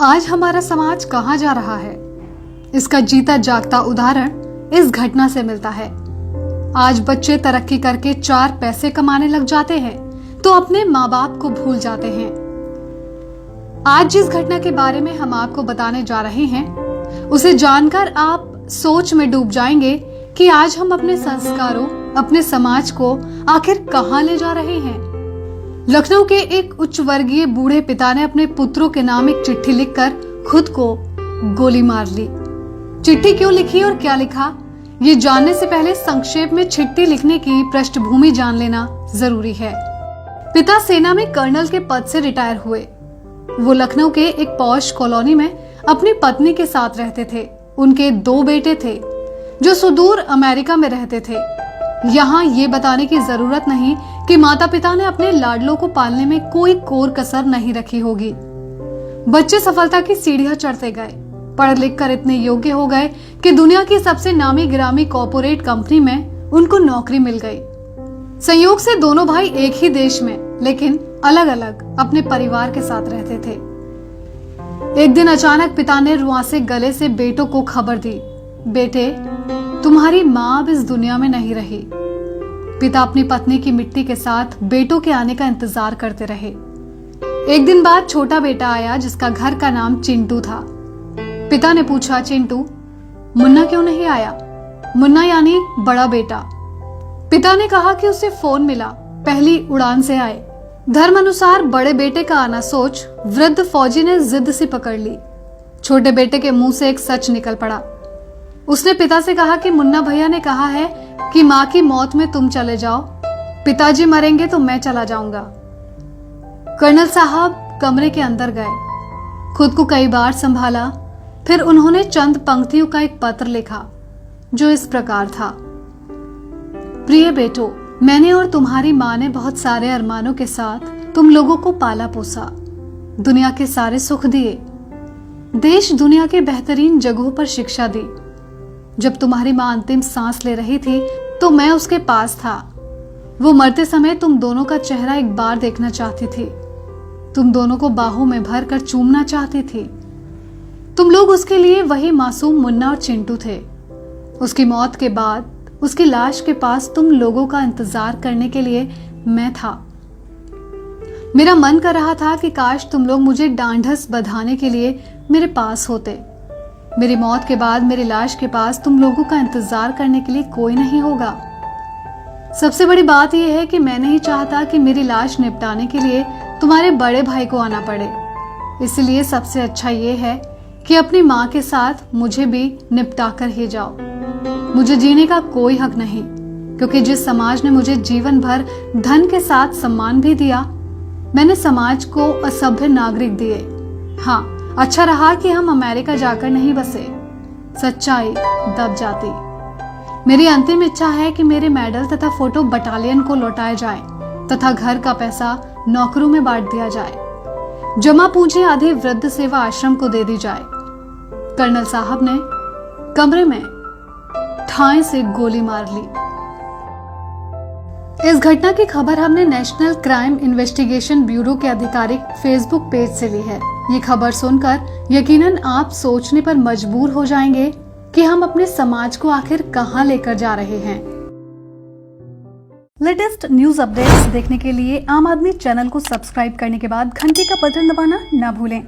आज हमारा समाज कहाँ जा रहा है, इसका जीता जागता उदाहरण इस घटना से मिलता है। आज बच्चे तरक्की करके 4 पैसे कमाने लग जाते हैं तो अपने माँ बाप को भूल जाते हैं। आज जिस घटना के बारे में हम आपको बताने जा रहे हैं, उसे जानकर आप सोच में डूब जाएंगे कि आज हम अपने संस्कारों, अपने समाज को आखिर कहाँ ले जा रहे हैं। लखनऊ के एक उच्च वर्गीय बूढ़े पिता ने अपने पुत्रों के नाम एक चिट्ठी लिखकर खुद को गोली मार ली। चिट्ठी क्यों लिखी और क्या लिखा, ये जानने से पहले संक्षेप में चिट्ठी लिखने की पृष्ठभूमि जान लेना जरूरी है। पिता सेना में कर्नल के पद से रिटायर हुए। वो लखनऊ के एक पॉश कॉलोनी में अपनी पत्नी के साथ रहते थे। उनके 2 बेटे थे जो सुदूर अमेरिका में रहते थे। यहाँ ये बताने की जरूरत नहीं कि माता पिता ने अपने लाडलों को पालने में कोई कोर कसर नहीं रखी होगी। बच्चे सफलता की सीढ़ियां चढ़ते गए, पढ़ लिख कर इतने योग्य हो गए कि दुनिया की सबसे नामी गिरामी कॉर्पोरेट कंपनी में उनको नौकरी मिल गई। संयोग से दोनों भाई एक ही देश में लेकिन अलग अलग अपने परिवार के साथ रहते थे। एक दिन अचानक पिता ने रुआंसे गले से बेटों को खबर दी, बेटे तुम्हारी माँ अब इस दुनिया में नहीं रही। पिता अपनी पत्नी की मिट्टी के साथ बेटों के आने का इंतजार करते रहे। एक दिन बाद छोटा बेटा आया जिसका घर का नाम चिंटू था। पिता ने पूछा, चिंटू मुन्ना क्यों नहीं आया? मुन्ना यानी बड़ा बेटा। पिता ने कहा कि उसे फोन मिला, पहली उड़ान से आए। धर्म अनुसार बड़े बेटे का आना सोच वृद्ध फौजी ने जिद सी पकड़ ली। छोटे बेटे के मुंह से एक सच निकल पड़ा। उसने पिता से कहा कि मुन्ना भैया ने कहा है कि माँ की मौत में तुम चले जाओ, पिताजी मरेंगे तो मैं चला जाऊंगा। कर्नल साहब कमरे के अंदर गए, खुद को कई बार संभाला, फिर उन्होंने चंद पंक्तियों का एक पत्र लिखा जो इस प्रकार था। प्रिय बेटो, मैंने और तुम्हारी माँ ने बहुत सारे अरमानों के साथ तुम लोगों को पाला पोसा, दुनिया के सारे सुख दिए, देश दुनिया के बेहतरीन जगहों पर शिक्षा दी। जब तुम्हारी माँ अंतिम सांस ले रही थी तो मैं उसके पास था। वो मरते समय तुम दोनों का चेहरा एक बार देखना चाहती थी। तुम दोनों को बाहों में भर कर चूमना चाहती थी। तुम लोग उसके लिए वही मासूम मुन्ना और चिंटू थे। उसकी मौत के बाद उसकी लाश के पास तुम लोगों का इंतजार करने के लिए मैं था। मेरा मन कर रहा था कि काश तुम लोग मुझे डांढस बंधाने के लिए मेरे पास होते। मेरी मौत के बाद मेरी लाश के पास तुम लोगों का इंतजार करने के लिए कोई नहीं होगा। सबसे बड़ी बात यह है कि मैं नहीं चाहता कि मेरी लाश निपटाने के लिए तुम्हारे बड़े भाई को आना पड़े। इसलिए सबसे अच्छा ये है कि अपनी माँ के साथ मुझे भी निपटा कर ही जाओ। मुझे जीने का कोई हक नहीं, क्योंकि जिस समाज ने मुझे जीवन भर धन के साथ सम्मान भी दिया, मैंने समाज को असभ्य नागरिक दिए। हाँ, अच्छा रहा कि हम अमेरिका जाकर नहीं बसे, सच्चाई दब जाती। मेरी अंतिम इच्छा है कि मेरे मेडल तथा फोटो बटालियन को लौटाए जाए तथा घर का पैसा नौकरों में बांट दिया जाए। जमा पूंजी आधी वृद्ध सेवा आश्रम को दे दी जाए। कर्नल साहब ने कमरे में ठाई से गोली मार ली। इस घटना की खबर हमने नेशनल क्राइम इन्वेस्टिगेशन ब्यूरो के आधिकारिक फेसबुक पेज से ली है। ये खबर सुनकर यकीनन आप सोचने पर मजबूर हो जाएंगे कि हम अपने समाज को आखिर कहां लेकर जा रहे हैं। लेटेस्ट न्यूज अपडेट्स देखने के लिए आम आदमी चैनल को सब्सक्राइब करने के बाद घंटी का बटन दबाना ना भूलें।